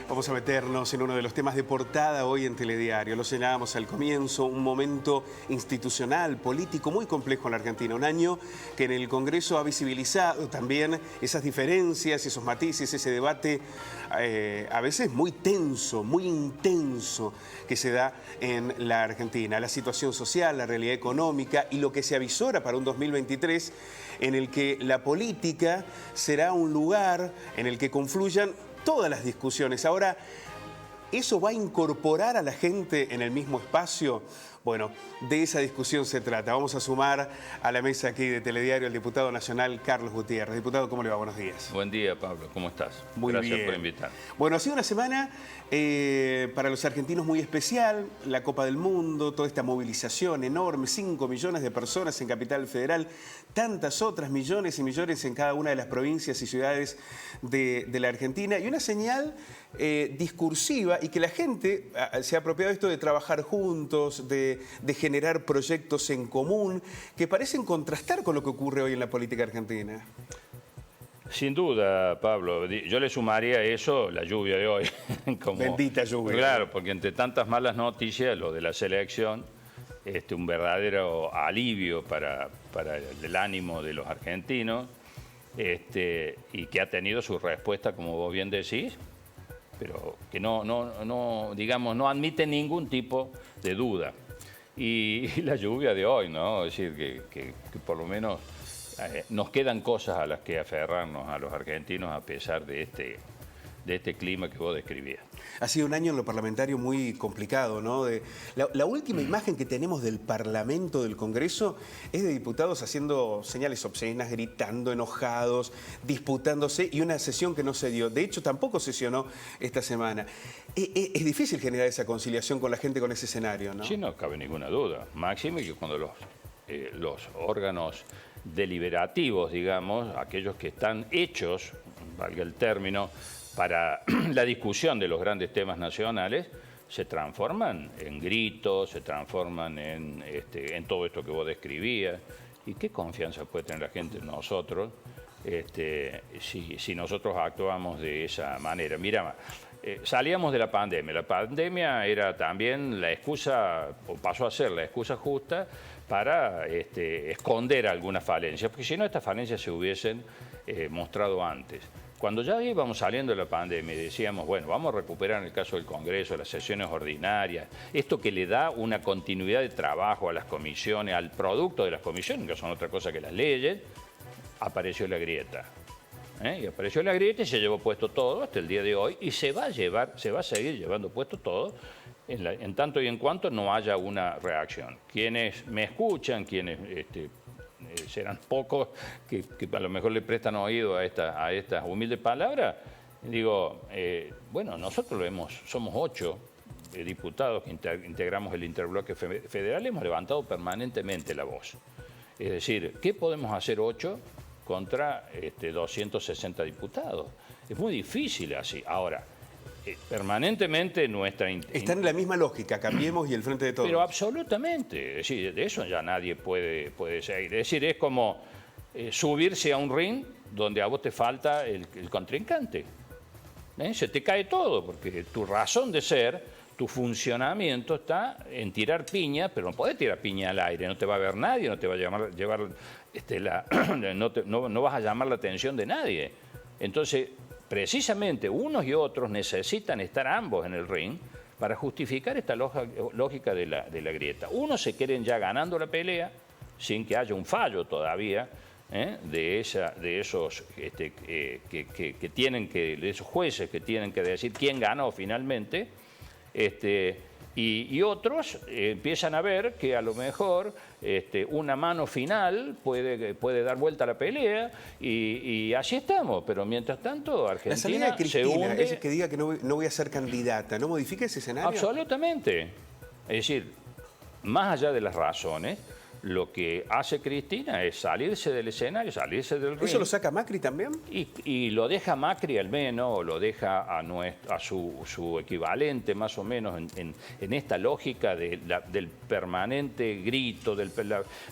Vamos a meternos en uno de los temas de portada hoy en Telediario. Lo señalábamos al comienzo, un momento institucional, político muy complejo en la Argentina. Un año que en el Congreso ha visibilizado también esas diferencias, esos matices, ese debate a veces muy tenso, muy intenso que se da en la Argentina. La situación social, la realidad económica y lo que se avisora para un 2023 en el que la política será un lugar en el que confluyan todas las discusiones. Ahora, ¿eso va a incorporar a la gente en el mismo espacio? Bueno, de esa discusión se trata. Vamos a sumar a la mesa aquí de Telediario al diputado nacional Carlos Gutiérrez. Diputado, ¿cómo le va? Buenos días. Buen día, Pablo. ¿Cómo estás? Muy bien. Gracias por invitar. Bueno, ha sido una semana para los argentinos muy especial. La Copa del Mundo, toda esta movilización enorme, 5 millones de personas en Capital Federal, tantas otras millones y millones en cada una de las provincias y ciudades de la Argentina. Y una señal discursiva y que la gente se ha apropiado de esto de trabajar juntos, de generar proyectos en común, que parecen contrastar con lo que ocurre hoy en la política argentina. Sin duda, Pablo. Yo le sumaría a eso la lluvia de hoy. Como, bendita lluvia. Claro, porque entre tantas malas noticias, lo de la selección, un verdadero alivio para el ánimo de los argentinos, y que ha tenido su respuesta, como vos bien decís, pero que digamos, no admite ningún tipo de duda. Y la lluvia de hoy, ¿no? Es decir, que por lo menos nos quedan cosas a las que aferrarnos a los argentinos a pesar de este clima que vos describías. Ha sido un año en lo parlamentario muy complicado, ¿no? La última imagen que tenemos del Parlamento, del Congreso, es de diputados haciendo señales obscenas, gritando, enojados, disputándose, y una sesión que no se dio. De hecho, tampoco sesionó esta semana. Es difícil generar esa conciliación con la gente con ese escenario, ¿no? Sí, no cabe ninguna duda. Máxime que cuando los órganos deliberativos, digamos, aquellos que están hechos, valga el término, para la discusión de los grandes temas nacionales, se transforman en gritos, se transforman en todo esto que vos describías. ¿Y qué confianza puede tener la gente en nosotros si nosotros actuamos de esa manera? Mira, salíamos de la pandemia. La pandemia era también la excusa, o pasó a ser la excusa justa para esconder algunas falencias, porque si no, estas falencias se hubiesen mostrado antes. Cuando ya íbamos saliendo de la pandemia y decíamos, bueno, vamos a recuperar en el caso del Congreso las sesiones ordinarias, esto que le da una continuidad de trabajo a las comisiones, al producto de las comisiones, que son otra cosa que las leyes, apareció la grieta. Y apareció la grieta y se llevó puesto todo hasta el día de hoy y se va a seguir llevando puesto todo en tanto y en cuanto no haya una reacción. Quienes me escuchan, quienes serán pocos que a lo mejor le prestan oído a estas humildes palabras, digo, bueno, nosotros somos 8 diputados que integramos el interbloque federal, hemos levantado permanentemente la voz. Es decir, ¿qué podemos hacer 8 contra 260 diputados? Es muy difícil así. Ahora, permanentemente nuestra... Están en la misma lógica, Cambiemos y el Frente de Todos. Pero absolutamente, es decir, de eso ya nadie puede seguir. Es decir, es como subirse a un ring donde a vos te falta el contrincante. Se te cae todo, porque tu razón de ser, tu funcionamiento está en tirar piña, pero no podés tirar piña al aire, no te va a ver nadie, no te va a llevar no vas a llamar la atención de nadie. Entonces, precisamente unos y otros necesitan estar ambos en el ring para justificar esta lógica de la grieta. Unos se quieren ya ganando la pelea sin que haya un fallo todavía de esos jueces que tienen que decir quién ganó finalmente. Y otros empiezan a ver que a lo mejor una mano final puede dar vuelta a la pelea y así estamos. Pero mientras tanto, Argentina la salida de Cristina, se hunde. ella que diga que no voy a ser candidata, ¿no modifica ese escenario? Absolutamente. Es decir, más allá de las razones, lo que hace Cristina es salirse del escenario, salirse del ring. ¿Eso lo saca Macri también? Y lo deja Macri al menos, o lo deja a su equivalente más o menos en esta lógica del permanente grito,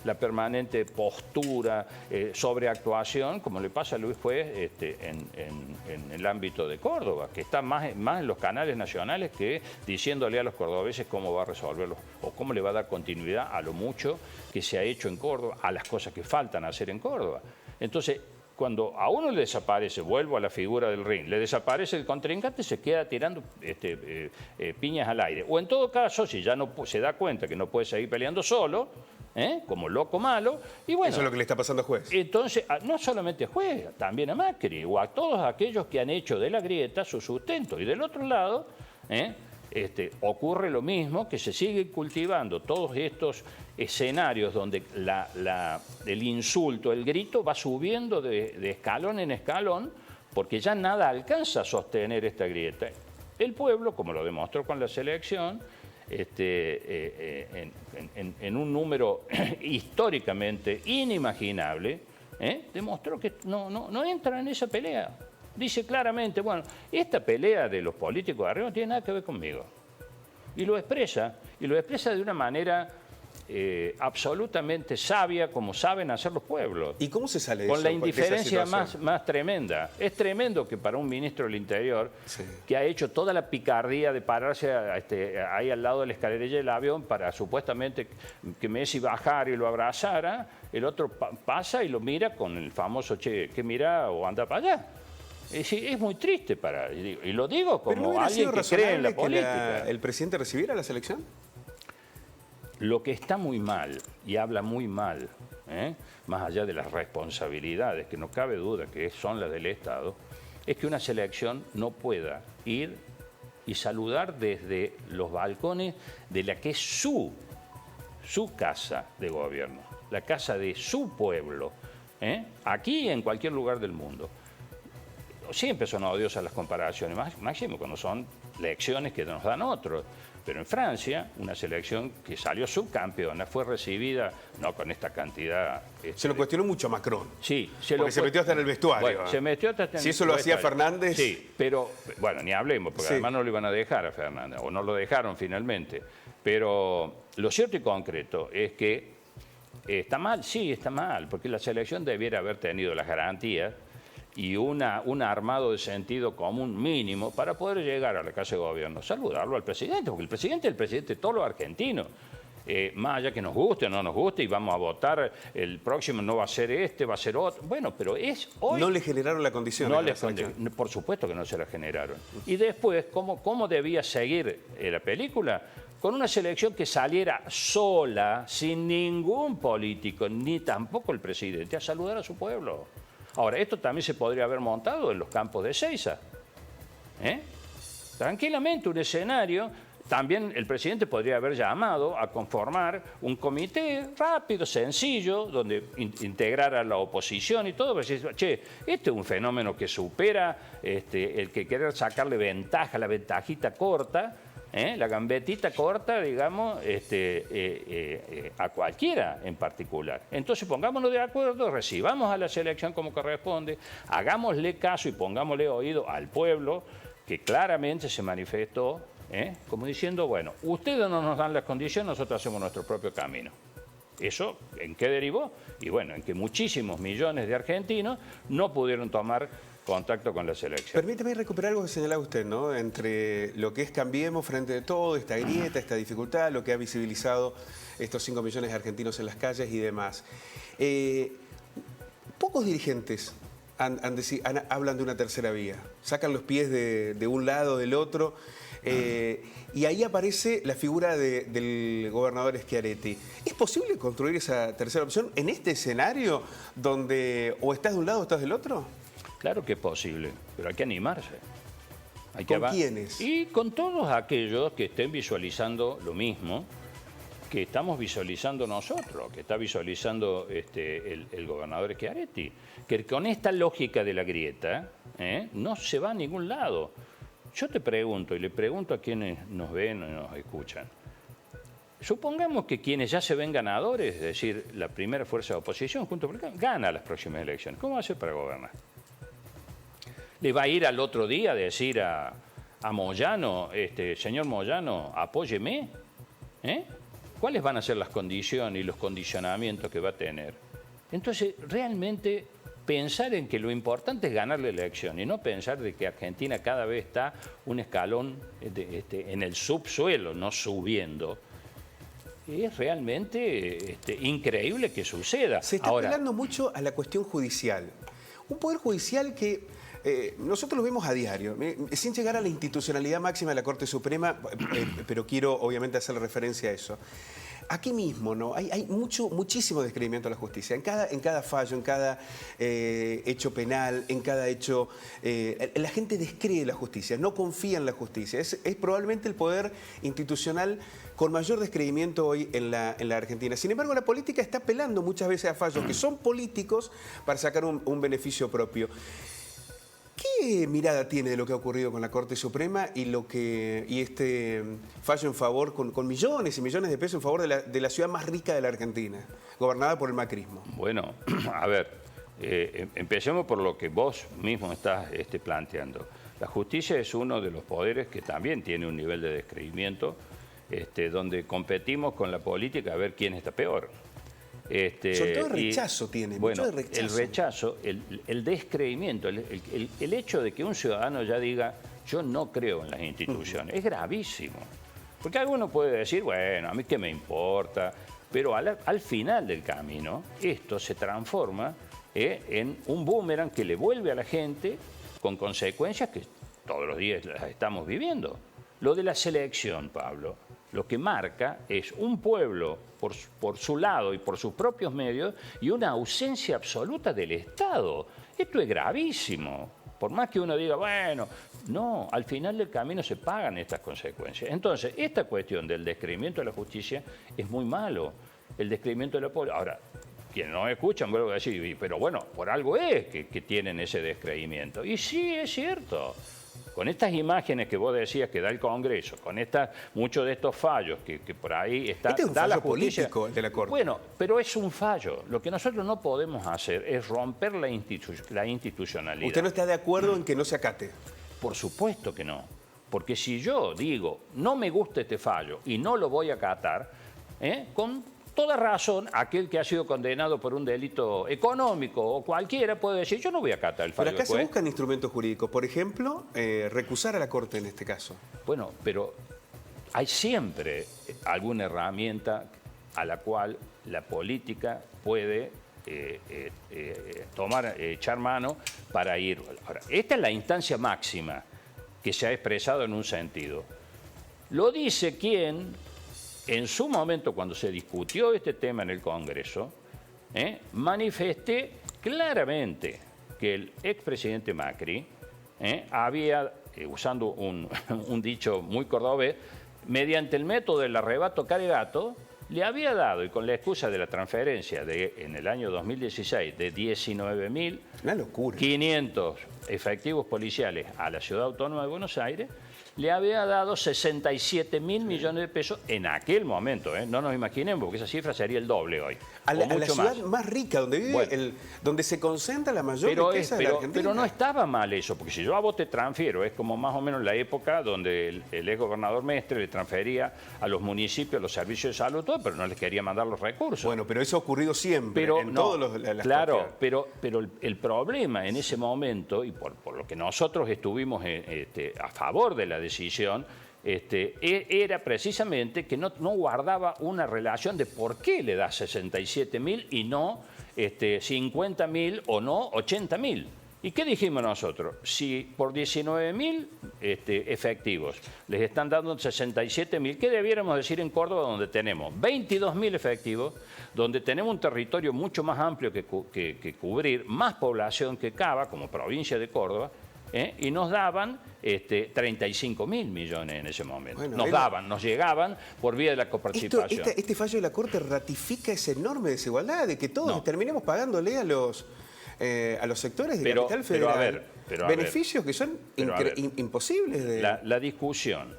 la permanente postura, sobreactuación, como le pasa a Luis Juez en el ámbito de Córdoba, que está más en los canales nacionales que diciéndole a los cordobeses cómo va a resolverlo o cómo le va a dar continuidad a lo mucho que se ha hecho en Córdoba, a las cosas que faltan hacer en Córdoba. Entonces, cuando a uno le desaparece, vuelvo a la figura del ring, le desaparece el contrincante, se queda tirando piñas al aire. O en todo caso, si ya no se da cuenta que no puede seguir peleando solo, como loco malo, y bueno... Eso es lo que le está pasando a Juez. Entonces, no solamente a Juez, también a Macri, o a todos aquellos que han hecho de la grieta su sustento. Y del otro lado, ocurre lo mismo, que se sigue cultivando todos estos escenarios donde el insulto, el grito va subiendo de escalón en escalón, porque ya nada alcanza a sostener esta grieta. El pueblo, como lo demostró con la selección, en un número históricamente inimaginable, demostró que no entra en esa pelea. Dice claramente, bueno, esta pelea de los políticos de arriba no tiene nada que ver conmigo. Y lo expresa de una manera absolutamente sabia, como saben hacer los pueblos. ¿Y cómo se sale de con eso, la de esa indiferencia situación? más tremenda. Es tremendo que para un ministro del Interior, sí, que ha hecho toda la picardía de pararse ahí al lado de la escalerilla del avión para supuestamente que Messi bajara y lo abrazara, el otro pasa y lo mira con el famoso, che, ¿qué mira o anda para allá? Es muy triste y lo digo como alguien que cree en la política. ¿El presidente recibiera la selección? Lo que está muy mal, y habla muy mal, más allá de las responsabilidades, que no cabe duda que son las del Estado, es que una selección no pueda ir y saludar desde los balcones de la que es su casa de gobierno, la casa de su pueblo, aquí y en cualquier lugar del mundo. Siempre son odiosas las comparaciones, máximo cuando son lecciones que nos dan otros. Pero en Francia, una selección que salió subcampeona fue recibida, no con esta cantidad... Se lo cuestionó mucho a Macron. Sí. Porque se metió hasta en el vestuario. Bueno, se metió hasta en el vestuario. Si eso lo hacía Fernández... Sí, pero, bueno, ni hablemos, porque además no lo iban a dejar a Fernández, o no lo dejaron finalmente. Pero lo cierto y concreto es que está mal, sí, está mal, porque la selección debiera haber tenido las garantías y un armado de sentido común mínimo para poder llegar a la casa de gobierno, saludarlo al presidente, porque el presidente es el presidente de todos los argentinos. Más allá que nos guste o no nos guste y vamos a votar, el próximo no va a ser va a ser otro. Bueno, pero es hoy... No le generaron la condición. Por supuesto que no se la generaron. Y después, ¿cómo debía seguir la película? Con una selección que saliera sola, sin ningún político, ni tampoco el presidente, a saludar a su pueblo. Ahora, esto también se podría haber montado en los campos de Ezeiza. Tranquilamente, un escenario. También el presidente podría haber llamado a conformar un comité rápido, sencillo, donde integrara la oposición y todo. Pero decir, che, este es un fenómeno que supera el que querer sacarle ventaja, la ventajita corta, la gambetita corta, digamos, a cualquiera en particular. Entonces pongámonos de acuerdo, recibamos a la selección como corresponde, hagámosle caso y pongámosle oído al pueblo que claramente se manifestó, como diciendo, bueno, ustedes no nos dan las condiciones, nosotros hacemos nuestro propio camino. ¿Eso en qué derivó? Y bueno, en que muchísimos millones de argentinos no pudieron tomar contacto con la selección. Permíteme recuperar algo que señalaba usted, ¿no? Entre lo que es Cambiemos frente de todo, esta grieta, esta dificultad, lo que ha visibilizado estos 5 millones de argentinos en las calles y demás. Pocos dirigentes hablan de una tercera vía, sacan los pies de un lado, del otro, y ahí aparece la figura del gobernador Schiaretti. ¿Es posible construir esa tercera opción en este escenario donde o estás de un lado o estás del otro? Claro que es posible, pero hay que animarse. ¿Con quiénes? Y con todos aquellos que estén visualizando lo mismo que estamos visualizando nosotros, que está visualizando el gobernador Schiaretti, que con esta lógica de la grieta no se va a ningún lado. Yo te pregunto, y le pregunto a quienes nos ven y nos escuchan, supongamos que quienes ya se ven ganadores, es decir, la primera fuerza de oposición, Juntos por el Cambio, gana las próximas elecciones. ¿Cómo va a hacer para gobernar? ¿Le va a ir al otro día a decir a Moyano, señor Moyano, apóyeme? ¿Cuáles van a ser las condiciones y los condicionamientos que va a tener? Entonces, realmente pensar en que lo importante es ganar la elección y no pensar de que Argentina cada vez está un escalón en el subsuelo, no subiendo. Es realmente increíble que suceda. Se está apelando mucho a la cuestión judicial. Un poder judicial que nosotros lo vemos a diario, sin llegar a la institucionalidad máxima de la Corte Suprema, pero quiero obviamente hacer referencia a eso. Aquí mismo, ¿no? Hay muchísimo descreimiento a la justicia. En cada fallo, en cada hecho penal, en cada hecho... la gente descree la justicia, no confía en la justicia. Es probablemente el poder institucional con mayor descreimiento hoy en la Argentina. Sin embargo, la política está apelando muchas veces a fallos que son políticos para sacar un beneficio propio. ¿Qué mirada tiene de lo que ha ocurrido con la Corte Suprema y este fallo en favor, con millones y millones de pesos en favor de la ciudad más rica de la Argentina, gobernada por el macrismo? Bueno, a ver, empecemos por lo que vos mismo estás planteando. La justicia es uno de los poderes que también tiene un nivel de descreimiento, donde competimos con la política a ver quién está peor. Sobre todo el rechazo tiene, bueno, mucho de rechazo. El rechazo, el descreimiento, el hecho de que un ciudadano ya diga yo no creo en las instituciones, es gravísimo. Porque alguno puede decir, bueno, a mí qué me importa, pero al final del camino esto se transforma en un boomerang que le vuelve a la gente con consecuencias que todos los días las estamos viviendo. Lo de la selección, Pablo, lo que marca es un pueblo por su lado y por sus propios medios y una ausencia absoluta del Estado. Esto es gravísimo. Por más que uno diga, bueno, no, al final del camino se pagan estas consecuencias. Entonces, esta cuestión del descreimiento de la justicia es muy malo. El descreimiento de la población. Ahora, quienes no escuchan, vuelvo a decir, pero bueno, por algo es que tienen ese descreimiento. Y sí, es cierto. Con estas imágenes que vos decías que da el Congreso, con muchos de estos fallos que por ahí está... Este es un fallo político de la Corte. Bueno, pero es un fallo. Lo que nosotros no podemos hacer es romper la institucionalidad. ¿Usted no está de acuerdo en que no se acate? Por supuesto que no. Porque si yo digo, no me gusta este fallo y no lo voy a acatar, con toda razón, aquel que ha sido condenado por un delito económico o cualquiera puede decir, yo no voy a acatar el fallo. Pero acá se buscan instrumentos jurídicos. Por ejemplo, recusar a la Corte en este caso. Bueno, pero hay siempre alguna herramienta a la cual la política puede echar mano para ir. Ahora, esta es la instancia máxima que se ha expresado en un sentido. Lo dice quien... En su momento, cuando se discutió este tema en el Congreso, manifesté claramente que el expresidente Macri había, usando un dicho muy cordobés, mediante el método del arrebato caregato, le había dado, y con la excusa de la transferencia en el año 2016 de 19.500 efectivos policiales a la Ciudad Autónoma de Buenos Aires, le había dado 67.000 millones de pesos en aquel momento. No nos imaginemos, porque esa cifra sería el doble hoy. A la ciudad más rica, donde vive, bueno, donde se concentra la mayor riqueza de la Argentina. Pero no estaba mal eso, porque si yo a vos te transfiero, es como más o menos la época donde el ex gobernador Mestre le transfería a los municipios los servicios de salud, todo, pero no les quería mandar los recursos. Bueno, pero eso ha ocurrido siempre, en todos las claro, pero el problema en ese momento, y por lo que nosotros estuvimos a favor de la decisión, era precisamente que no guardaba una relación de por qué le da 67.000 y no 50.000 o no 80.000. ¿Y qué dijimos nosotros? Si por 19.000 efectivos les están dando 67.000, ¿qué debiéramos decir en Córdoba, donde tenemos 22.000 efectivos, donde tenemos un territorio mucho más amplio que cubrir, más población que Cava, como provincia de Córdoba, y nos daban 35.000 millones en ese momento. Bueno, nos llegaban por vía de la coparticipación. Este fallo de la Corte ratifica esa enorme desigualdad de que todos terminemos pagándole a los sectores de capital federal beneficios que son imposibles de... La discusión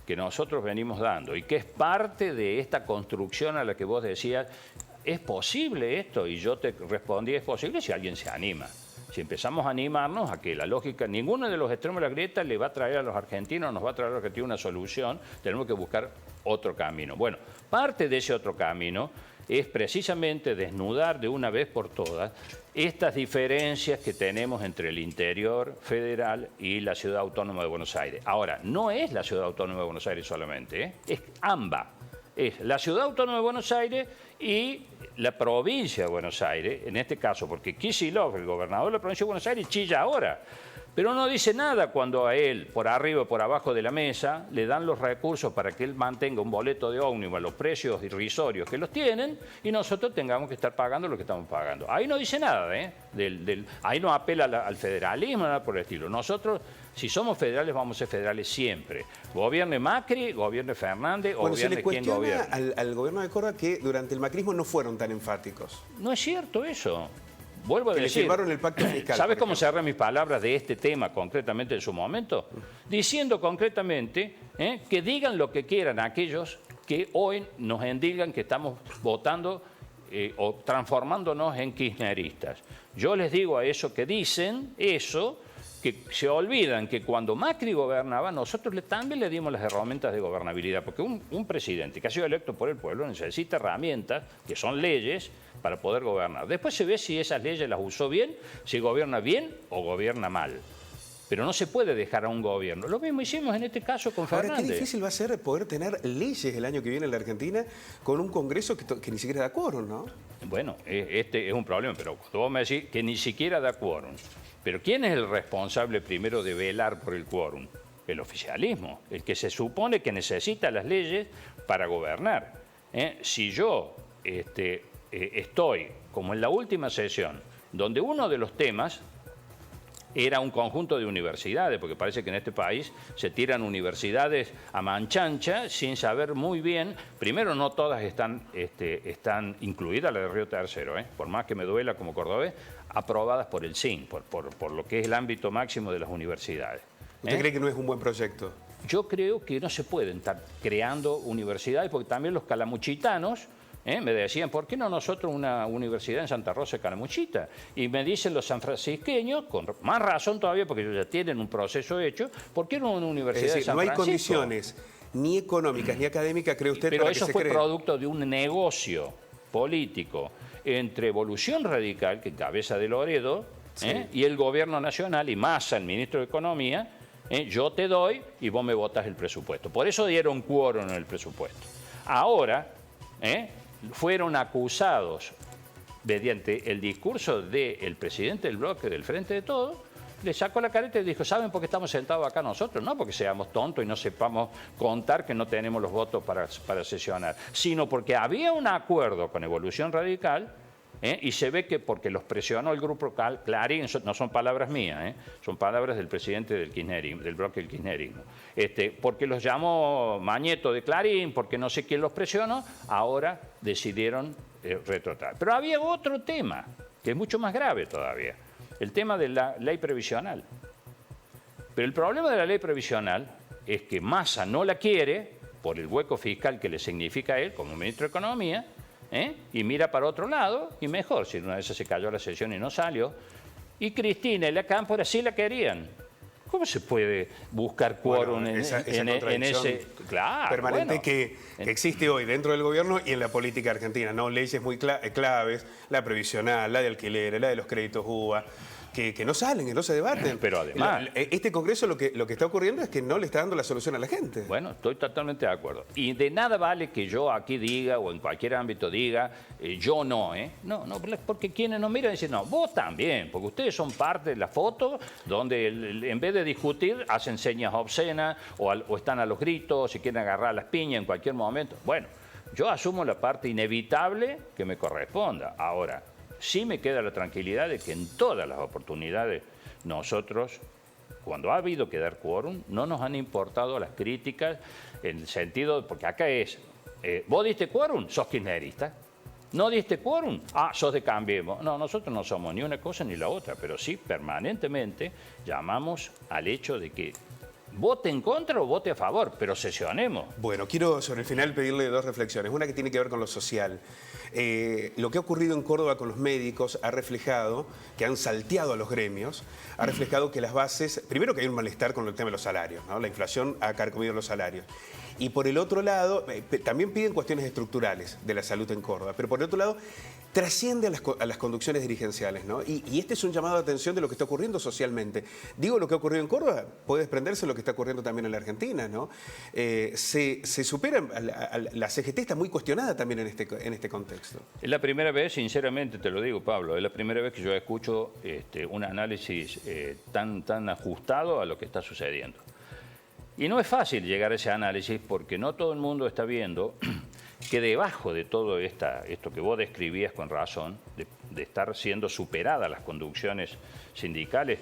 que nosotros venimos dando y que es parte de esta construcción a la que vos decías, ¿es posible esto? Y yo te respondí, es posible si alguien se anima. Si empezamos a animarnos a que la lógica, ninguno de los extremos de la grieta le va a traer a los argentinos, nos va a traer a los argentinos una solución, tenemos que buscar otro camino. Bueno, parte de ese otro camino es precisamente desnudar de una vez por todas estas diferencias que tenemos entre el interior federal y la Ciudad Autónoma de Buenos Aires. Ahora, no es la Ciudad Autónoma de Buenos Aires solamente, es ambas. Es la Ciudad Autónoma de Buenos Aires y la provincia de Buenos Aires, en este caso, porque Kicillof, el gobernador de la provincia de Buenos Aires, chilla ahora. Pero no dice nada cuando a él, por arriba o por abajo de la mesa, le dan los recursos para que él mantenga un boleto de ómnibus a los precios irrisorios que los tienen y nosotros tengamos que estar pagando lo que estamos pagando. Ahí no dice nada, ¿eh? Ahí no apela al federalismo, nada por el estilo. Nosotros, si somos federales, vamos a ser federales siempre. Gobierne Macri, gobierne Fernández, o gobierne quien gobierne. Al gobierno de Córdoba que durante el macrismo no fueron tan enfáticos. No es cierto eso. Vuelvo a decir, le firmaron el pacto fiscal. ¿Sabes cómo cerré mis palabras de este tema concretamente en su momento? Diciendo concretamente que digan lo que quieran aquellos que hoy nos endilgan que estamos votando o transformándonos en kirchneristas. Yo les digo a eso que dicen eso, que se olvidan que cuando Macri gobernaba, nosotros también le dimos las herramientas de gobernabilidad, porque un presidente que ha sido electo por el pueblo necesita herramientas, que son leyes, para poder gobernar. Después se ve si esas leyes las usó bien, si gobierna bien o gobierna mal. Pero no se puede dejar a un gobierno. Lo mismo hicimos en este caso con Fernández. Ahora, qué difícil va a ser poder tener leyes el año que viene en la Argentina con un Congreso que ni siquiera da quórum, ¿no? Bueno, este es un problema, pero cuando vos me decís que ni siquiera da quórum, pero ¿quién es el responsable primero de velar por el quórum? El oficialismo, el que se supone que necesita las leyes para gobernar. Si yo estoy, como en la última sesión, donde uno de los temas era un conjunto de universidades, porque parece que en este país se tiran universidades a manchancha sin saber muy bien. Primero, no todas están incluidas, la de Río Tercero, por más que me duela como cordobés, aprobadas por el CIN, por lo que es el ámbito máximo de las universidades. ¿Usted cree que no es un buen proyecto? Yo creo que no se pueden estar creando universidades, porque también los calamuchitanos me decían, ¿por qué no nosotros una universidad en Santa Rosa de Calamuchita? Y me dicen los sanfrancisqueños, con más razón todavía, porque ellos ya tienen un proceso hecho, ¿por qué no una universidad de San Francisco? No hay condiciones ni económicas ni académicas, ¿cree usted, pero para que se cree? Pero eso fue producto de un negocio político entre Evolución Radical, que cabeza de Loredo, y el gobierno nacional, y Massa, el ministro de Economía, yo te doy y vos me votás el presupuesto. Por eso dieron quórum en el presupuesto. Ahora, fueron acusados mediante el discurso del presidente del bloque del Frente de Todos, le sacó la careta y dijo, ¿saben por qué estamos sentados acá nosotros? No porque seamos tontos y no sepamos contar que no tenemos los votos para sesionar, sino porque había un acuerdo con Evolución Radical, y se ve que porque los presionó el grupo Clarín, no son palabras mías, son palabras del presidente del kirchnerismo, del bloque del kirchnerismo, porque los llamó Mañeto de Clarín, porque no sé quién los presionó, ahora decidieron retrotraer. Pero había otro tema, que es mucho más grave todavía, el tema de la ley previsional. Pero el problema de la ley previsional es que Massa no la quiere, por el hueco fiscal que le significa a él como ministro de Economía, y mira para otro lado, y mejor, si una vez se cayó la sesión y no salió, y Cristina y la Cámpora sí la querían. ¿Cómo se puede buscar quórum en ese permanente que existe hoy dentro del gobierno y en la política argentina? ¿No? Leyes muy claves, la previsional, la de alquileres, la de los créditos UBA, que no salen, que no se debaten. Pero además, este Congreso lo que está ocurriendo es que no le está dando la solución a la gente. Bueno, estoy totalmente de acuerdo. Y de nada vale que yo aquí diga o en cualquier ámbito diga, yo no, No, porque quienes nos miran dicen, no, vos también, porque ustedes son parte de la foto donde en vez de discutir hacen señas obscenas o están a los gritos, si quieren agarrar las piñas en cualquier momento. Bueno, yo asumo la parte inevitable que me corresponda. Ahora, sí me queda la tranquilidad de que en todas las oportunidades nosotros, cuando ha habido que dar quórum, no nos han importado las críticas en el sentido, porque acá es, ¿vos diste quórum? Sos kirchnerista. ¿No diste quórum? Sos de Cambiemos. No, nosotros no somos ni una cosa ni la otra, pero sí permanentemente llamamos al hecho de que vote en contra o vote a favor, pero sesionemos. Bueno, quiero sobre el final pedirle dos reflexiones. Una que tiene que ver con lo social. Lo que ha ocurrido en Córdoba con los médicos ha reflejado que han salteado a los gremios, ha reflejado que las bases, primero que hay un malestar con el tema de los salarios, ¿no? La inflación ha carcomido los salarios. Y por el otro lado, también piden cuestiones estructurales de la salud en Córdoba, pero por el otro lado, trasciende a las conducciones dirigenciales, ¿no? Y este es un llamado de atención de lo que está ocurriendo socialmente. Digo, lo que ha ocurrido en Córdoba puede desprenderse de lo que está ocurriendo también en la Argentina, ¿no? Se superan, la CGT está muy cuestionada también en este contexto. Es la primera vez, sinceramente te lo digo, Pablo, es la primera vez que yo escucho un análisis tan ajustado a lo que está sucediendo. Y no es fácil llegar a ese análisis porque no todo el mundo está viendo que debajo de todo esto que vos describías con razón, de estar siendo superadas las conducciones sindicales,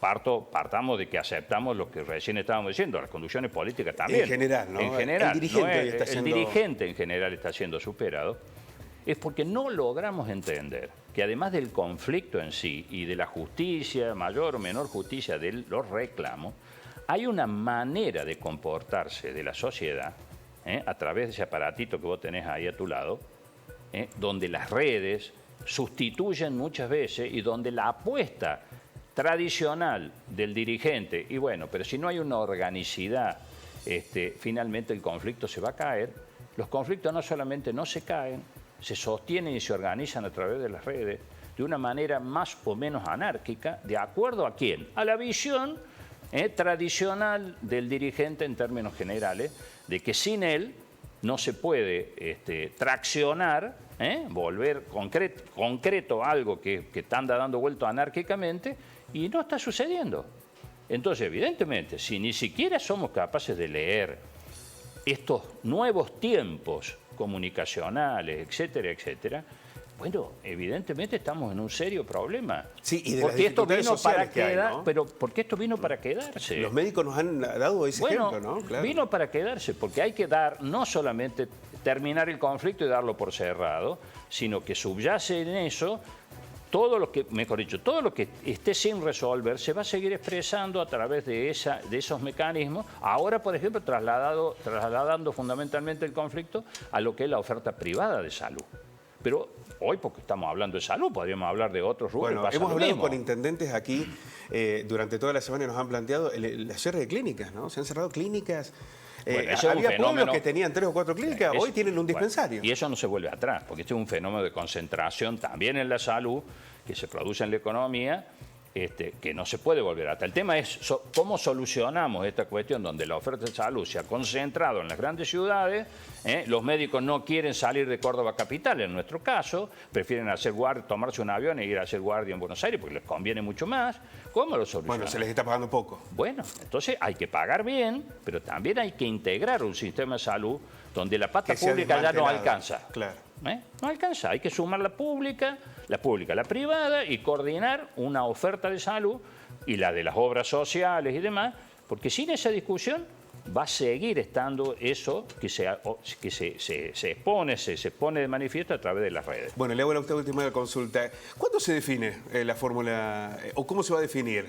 partamos de que aceptamos lo que recién estábamos diciendo, las conducciones políticas también. En general, ¿no? En general, el dirigente en general está siendo superado, es porque no logramos entender que además del conflicto en sí y de la justicia, mayor o menor justicia de los reclamos, hay una manera de comportarse de la sociedad, a través de ese aparatito que vos tenés ahí a tu lado, donde las redes sustituyen muchas veces y donde la apuesta tradicional del dirigente, y bueno, pero si no hay una organicidad, finalmente el conflicto se va a caer. Los conflictos no solamente no se caen, se sostienen y se organizan a través de las redes de una manera más o menos anárquica, ¿de acuerdo a quién? A la visión tradicional del dirigente en términos generales, de que sin él no se puede traccionar, volver concreto algo que anda dando vuelta anárquicamente, y no está sucediendo. Entonces, evidentemente, si ni siquiera somos capaces de leer estos nuevos tiempos comunicacionales, etcétera, etcétera, bueno, evidentemente estamos en un serio problema. Sí, y de porque esto vino para quedar, ¿no? Pero porque esto vino para quedarse. Los médicos nos han dado ese ejemplo, ¿no? Claro. Vino para quedarse, porque hay que dar, no solamente terminar el conflicto y darlo por cerrado, sino que subyace en eso todo lo que, mejor dicho, todo lo que esté sin resolver se va a seguir expresando a través de esos mecanismos. Ahora, por ejemplo, trasladando fundamentalmente el conflicto a lo que es la oferta privada de salud. Pero hoy, porque estamos hablando de salud, podríamos hablar de otros rubros. Bueno, hemos hablado con intendentes aquí durante toda la semana y nos han planteado el cierre de clínicas, ¿no? Se han cerrado clínicas. Había pueblos que tenían 3 o 4 clínicas, hoy tienen un dispensario. Bueno, y eso no se vuelve atrás, porque este es un fenómeno de concentración también en la salud, que se produce en la economía, que no se puede volver atrás. El tema es cómo solucionamos esta cuestión donde la oferta de salud se ha concentrado en las grandes ciudades. Los médicos no quieren salir de Córdoba capital, en nuestro caso, prefieren tomarse un avión e ir a hacer guardia en Buenos Aires porque les conviene mucho más. ¿Cómo lo solucionamos? Bueno, se les está pagando poco. Bueno, entonces hay que pagar bien, pero también hay que integrar un sistema de salud donde la pata pública ya no alcanza. Claro. No alcanza, hay que sumar la pública, la privada, y coordinar una oferta de salud y la de las obras sociales y demás, porque sin esa discusión va a seguir estando eso que se pone de manifiesto a través de las redes. Bueno, le hago la última consulta. ¿Cuándo se define la fórmula o cómo se va a definir?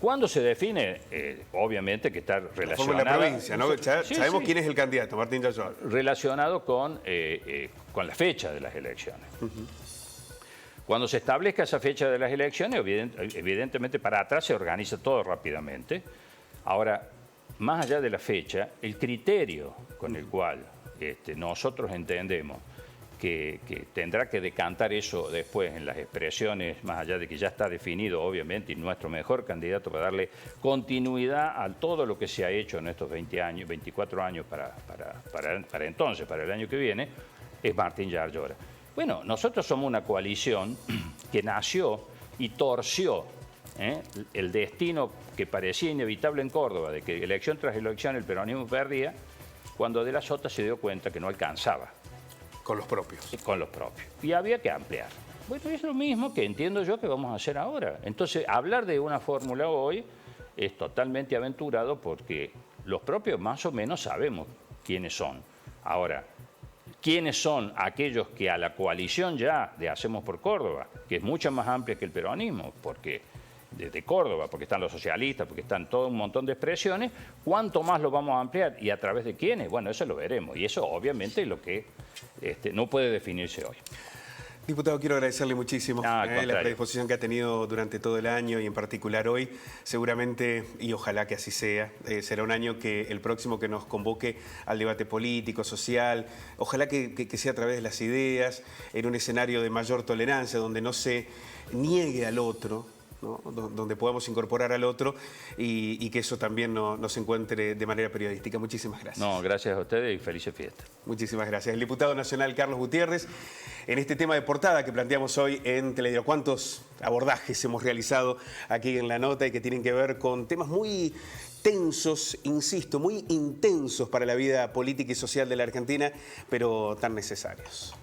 ¿Cuándo se define? Obviamente que está relacionado... La provincia, ¿no? Sabemos sí. quién es el candidato, Martín Yayol. Relacionado con la fecha de las elecciones. Cuando se establezca esa fecha de las elecciones, evidentemente para atrás se organiza todo rápidamente. Ahora, más allá de la fecha, el criterio con el cual nosotros entendemos que tendrá que decantar eso después en las expresiones, más allá de que ya está definido, obviamente, y nuestro mejor candidato para darle continuidad a todo lo que se ha hecho en estos 24 años para entonces, para el año que viene, es Martín Yarlora. Bueno, nosotros somos una coalición que nació y torció el destino que parecía inevitable en Córdoba, de que elección tras elección el peronismo perdía, cuando de la Sota se dio cuenta que no alcanzaba. Con los propios. Con los propios. Y había que ampliar. Bueno, es lo mismo que entiendo yo que vamos a hacer ahora. Entonces, hablar de una fórmula hoy es totalmente aventurado porque los propios más o menos sabemos quiénes son. Ahora, ¿quiénes son aquellos que a la coalición ya de Hacemos por Córdoba, que es mucho más amplia que el peronismo? Porque de Córdoba, porque están los socialistas, porque están todo un montón de expresiones, ¿cuánto más lo vamos a ampliar y a través de quiénes? Bueno, eso lo veremos y eso obviamente es lo que no puede definirse hoy. Diputado, quiero agradecerle muchísimo la predisposición que ha tenido durante todo el año y en particular hoy. Seguramente, y ojalá que así sea, será un año que el próximo que nos convoque al debate político, social, ojalá que sea a través de las ideas, en un escenario de mayor tolerancia, donde no se niegue al otro, ¿no? Donde podamos incorporar al otro y que eso también nos encuentre de manera periodística. Muchísimas gracias. No, gracias a ustedes y felices fiestas. Muchísimas gracias. El diputado nacional Carlos Gutiérrez, en este tema de portada que planteamos hoy en Telediario. ¿Cuántos abordajes hemos realizado aquí en la nota y que tienen que ver con temas muy tensos, insisto, muy intensos para la vida política y social de la Argentina, pero tan necesarios?